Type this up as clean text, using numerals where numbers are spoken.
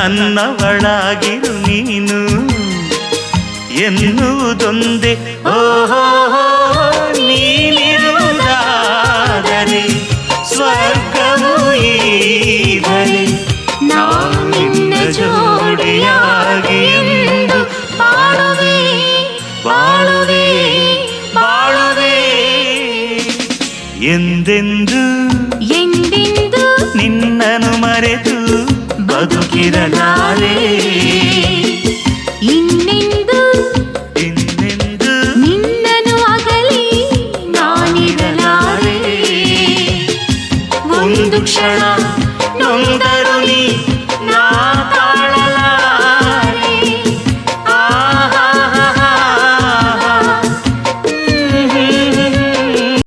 ನನ್ನವಳಾಗಿರು ನೀನು ಎನ್ನುವುದೊಂದೇ. ಓಹೋ ನೀನಿರುವುದಾದರೆ ಸ್ವರ್ಗವು ಈಗಲೇ ನಾನು ನಿನ್ನ ಜೋಡಿಯಾಗಿ ಎಂದು ಬಾಳುವೆ ಬಾಳುವೆ ಬಾಳುವೆ ಎಂದೆಂದು ಎಂದೆಂದು ನಿನ್ನನ್ನು ಮರೆತು ಬದುಕಿರಲಾರೆ. ಇನ್ನೆಂದು ಇನ್ನೆಂದು ನಿನ್ನನ್ನು ಅಗಲಿ ನಾನಿರಲಾರೆ. ಒಂದು ಕ್ಷಣ